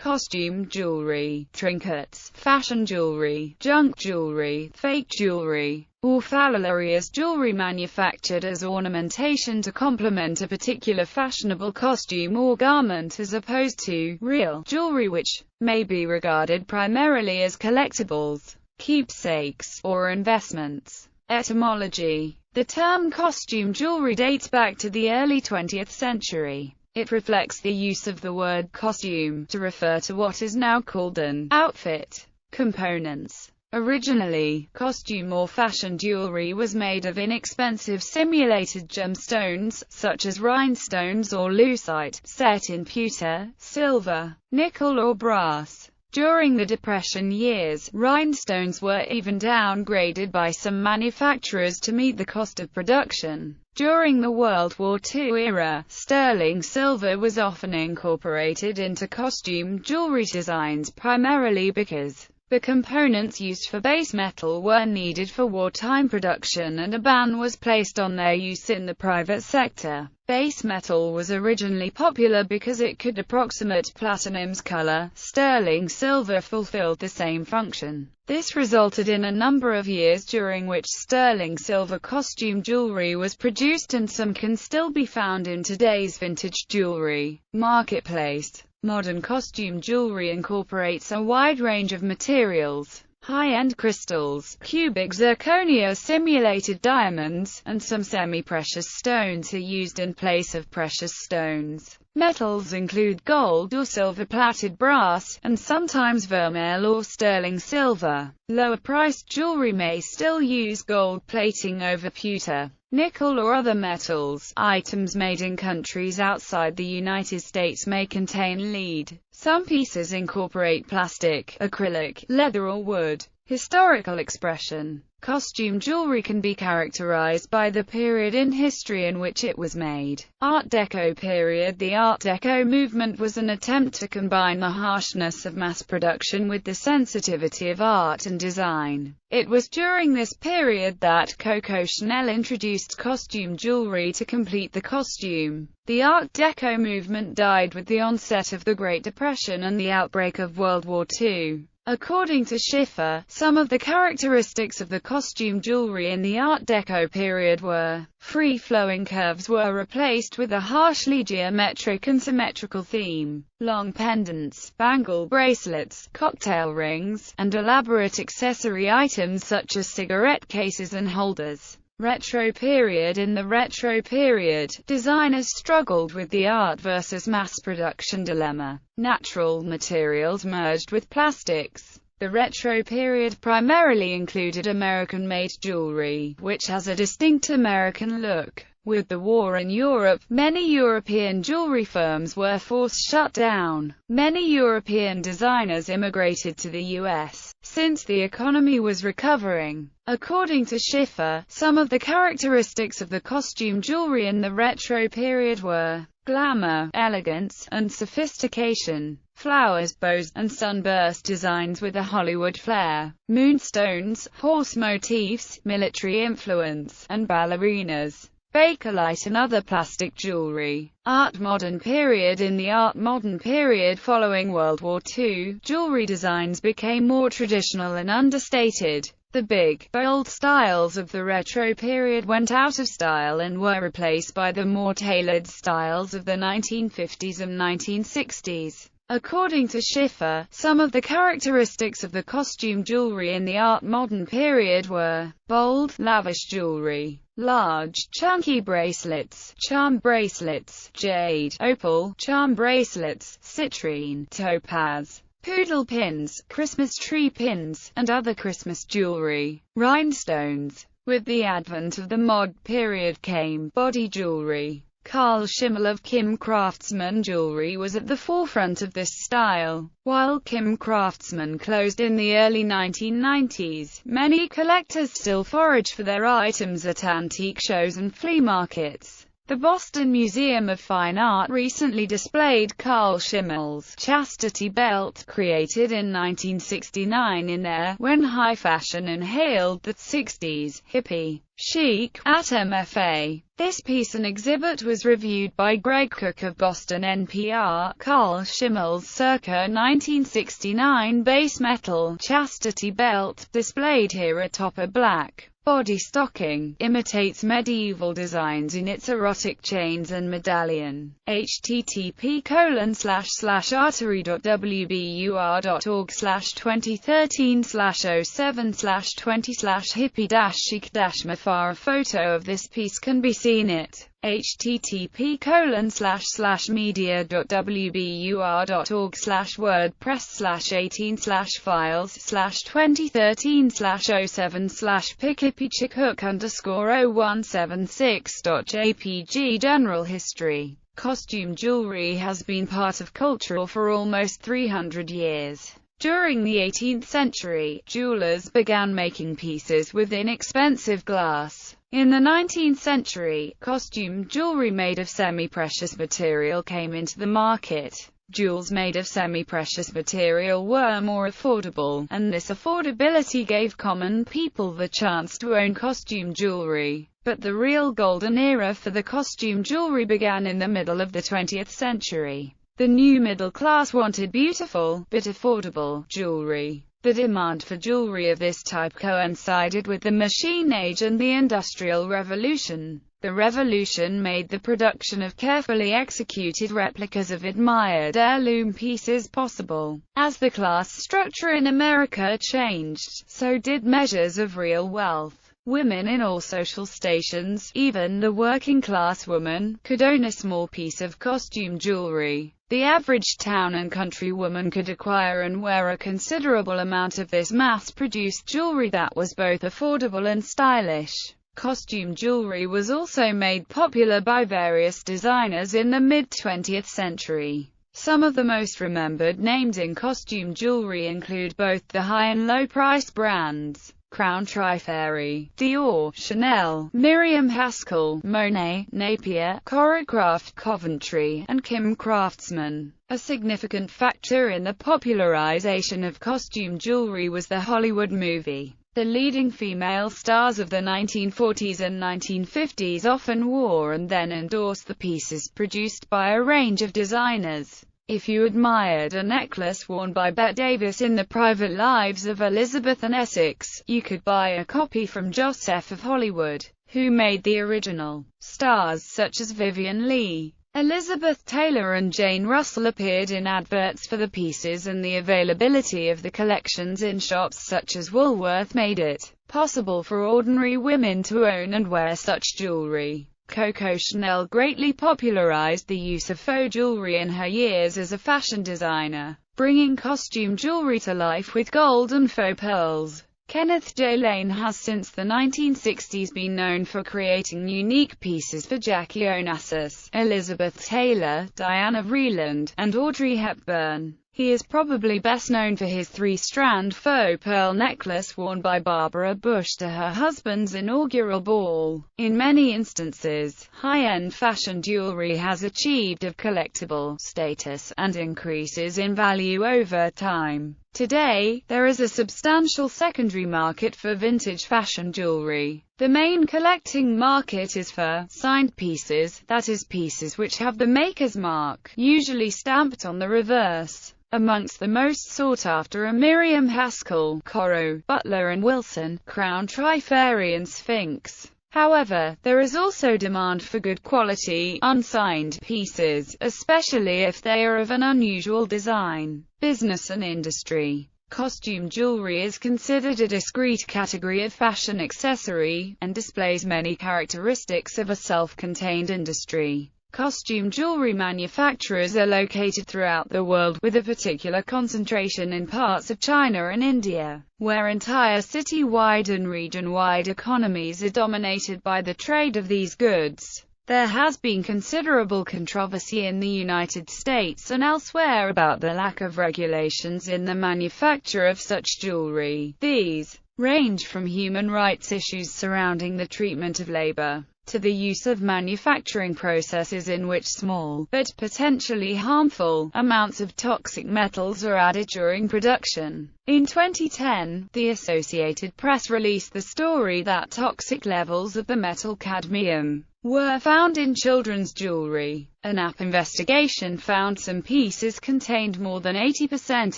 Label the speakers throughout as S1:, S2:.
S1: costume jewelry, trinkets, fashion jewelry, junk jewelry, fake jewelry, or falarious jewelry manufactured as ornamentation to complement a particular fashionable costume or garment, as opposed to real jewelry, which may be regarded primarily as collectibles, keepsakes, or investments. Etymology. The term costume jewelry dates back to the early 20th century. It reflects the use of the word costume to refer to what is now called an outfit. Components. Originally, costume or fashion jewelry was made of inexpensive simulated gemstones, such as rhinestones or lucite, set in pewter, silver, nickel or brass. During the Depression years, rhinestones were even downgraded by some manufacturers to meet the cost of production. During the World War II era, sterling silver was often incorporated into costume jewelry designs, primarily because the components used for base metal were needed for wartime production and a ban was placed on their use in the private sector. Base metal was originally popular because it could approximate platinum's color. Sterling silver fulfilled the same function. This resulted in a number of years during which sterling silver costume jewelry was produced, and some can still be found in today's vintage jewelry marketplace. Modern costume jewelry incorporates a wide range of materials. High-end crystals, cubic zirconia, simulated diamonds, and some semi-precious stones are used in place of precious stones. Metals include gold or silver-plated brass, and sometimes vermeil or sterling silver. Lower-priced jewelry may still use gold plating over pewter, nickel or other metals. Items made in countries outside the United States may contain lead. Some pieces incorporate plastic, acrylic, leather or wood. Historical expression. Costume jewelry can be characterized by the period in history in which it was made. Art Deco period. The Art Deco movement was an attempt to combine the harshness of mass production with the sensitivity of art and design. It was during this period that Coco Chanel introduced costume jewelry to complete the costume. The Art Deco movement died with the onset of the Great Depression and the outbreak of World War II. According to Schiffer, some of the characteristics of the costume jewelry in the Art Deco period were: free-flowing curves were replaced with a harshly geometric and symmetrical theme, long pendants, bangle bracelets, cocktail rings, and elaborate accessory items such as cigarette cases and holders. Retro period. In the retro period, designers struggled with the art versus mass production dilemma. Natural materials merged with plastics. The retro period primarily included American-made jewelry, which has a distinct American look. With the war in Europe, many European jewelry firms were forced shut down. Many European designers immigrated to the U.S. since the economy was recovering. According to Schiffer, some of the characteristics of the costume jewelry in the retro period were glamour, elegance, and sophistication. Flowers, bows, and sunburst designs with a Hollywood flair. Moonstones, horse motifs, military influence, and ballerinas. Bakelite and other plastic jewelry. Art Modern period. In the Art Modern period following World War II, jewelry designs became more traditional and understated. The big, bold styles of the retro period went out of style and were replaced by the more tailored styles of the 1950s and 1960s. According to Schiffer, some of the characteristics of the costume jewelry in the Art Modern period were bold, lavish jewelry, large, chunky bracelets, charm bracelets, jade, opal, charm bracelets, citrine, topaz, poodle pins, Christmas tree pins, and other Christmas jewelry. Rhinestones. With the advent of the mod period came body jewelry. Carl Schimmel of Kim Craftsman Jewelry was at the forefront of this style. While Kim Craftsman closed in the early 1990s, many collectors still forage for their items at antique shows and flea markets. The Boston Museum of Fine Art recently displayed Carl Schimmel's chastity belt, created in 1969 in there, when high fashion inhaled the 60s hippie chic at MFA. This piece and exhibit was reviewed by Greg Cook of Boston NPR. Carl Schimmel's circa 1969 base metal chastity belt, displayed here atop a black body stocking, imitates medieval designs in its erotic chains and medallion. http://artery.wbur.org/2013/07/20/hippie-chic-mafar. A photo of this piece can be seen at http://media.wbur.org/wordpress/18/files/2013/07/pickippichicook_0176.jpg. General history. Costume jewelry has been part of culture for almost 300 years. During the 18th century, jewelers began making pieces with inexpensive glass. In the 19th century, costume jewelry made of semi-precious material came into the market. Jewels made of semi-precious material were more affordable, and this affordability gave common people the chance to own costume jewelry. But the real golden era for the costume jewelry began in the middle of the 20th century. The new middle class wanted beautiful, but affordable, jewelry. The demand for jewelry of this type coincided with the machine age and the Industrial Revolution. The revolution made the production of carefully executed replicas of admired heirloom pieces possible. As the class structure in America changed, so did measures of real wealth. Women in all social stations, even the working-class woman, could own a small piece of costume jewelry. The average town and country woman could acquire and wear a considerable amount of this mass-produced jewelry that was both affordable and stylish. Costume jewelry was also made popular by various designers in the mid-20th century. Some of the most remembered names in costume jewelry include both the high and low-price brands Crown Triferi, Dior, Chanel, Miriam Haskell, Monet, Napier, Choreographed, Coventry, and Kim Craftsman. A significant factor in the popularization of costume jewelry was the Hollywood movie. The leading female stars of the 1940s and 1950s often wore and then endorsed the pieces produced by a range of designers. If you admired a necklace worn by Bette Davis in The Private Lives of Elizabeth and Essex, you could buy a copy from Joseph of Hollywood, who made the original. Stars such as Vivian Leigh, Elizabeth Taylor and Jane Russell appeared in adverts for the pieces, and the availability of the collections in shops such as Woolworth made it possible for ordinary women to own and wear such jewelry. Coco Chanel greatly popularized the use of faux jewelry in her years as a fashion designer, bringing costume jewelry to life with gold and faux pearls. Kenneth J. Lane has since the 1960s been known for creating unique pieces for Jackie Onassis, Elizabeth Taylor, Diana Vreeland, and Audrey Hepburn. He is probably best known for his three-strand faux pearl necklace worn by Barbara Bush to her husband's inaugural ball. In many instances, high-end fashion jewelry has achieved a collectible status, and increases in value over time. Today, there is a substantial secondary market for vintage fashion jewelry. The main collecting market is for signed pieces, that is, pieces which have the maker's mark, usually stamped on the reverse. Amongst the most sought after are Miriam Haskell, Coro, Butler and Wilson, Crown Triferi and Sphinx. However, there is also demand for good quality, unsigned pieces, especially if they are of an unusual design. Business and industry. Costume jewelry is considered a discrete category of fashion accessory, and displays many characteristics of a self-contained industry. Costume jewelry manufacturers are located throughout the world, with a particular concentration in parts of China and India, where entire city-wide and region-wide economies are dominated by the trade of these goods. There has been considerable controversy in the United States and elsewhere about the lack of regulations in the manufacture of such jewelry. These range from human rights issues surrounding the treatment of labor, to the use of manufacturing processes in which small, but potentially harmful, amounts of toxic metals are added during production. In 2010, the Associated Press released the story that toxic levels of the metal cadmium were found in children's jewelry. An app investigation found some pieces contained more than 80%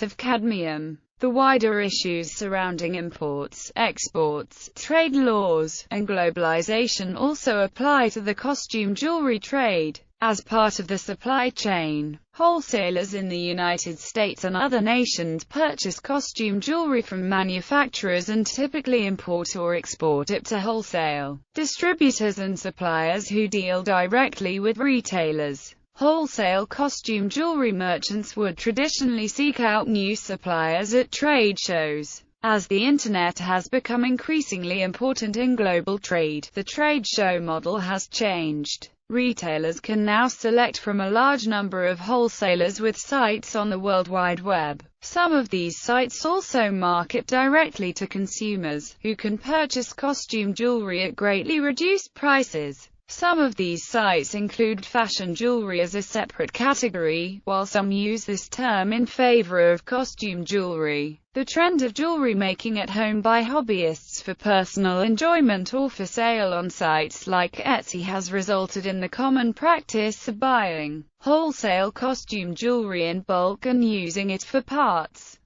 S1: of cadmium. The wider issues surrounding imports, exports, trade laws, and globalization also apply to the costume jewelry trade. As part of the supply chain, wholesalers in the United States and other nations purchase costume jewelry from manufacturers and typically import or export it to wholesale distributors and suppliers who deal directly with retailers. Wholesale costume jewelry merchants would traditionally seek out new suppliers at trade shows. As the Internet has become increasingly important in global trade, the trade show model has changed. Retailers can now select from a large number of wholesalers with sites on the World Wide Web. Some of these sites also market directly to consumers, who can purchase costume jewelry at greatly reduced prices. Some of these sites include fashion jewelry as a separate category, while some use this term in favor of costume jewelry. The trend of jewelry making at home by hobbyists for personal enjoyment or for sale on sites like Etsy has resulted in the common practice of buying wholesale costume jewelry in bulk and using it for parts.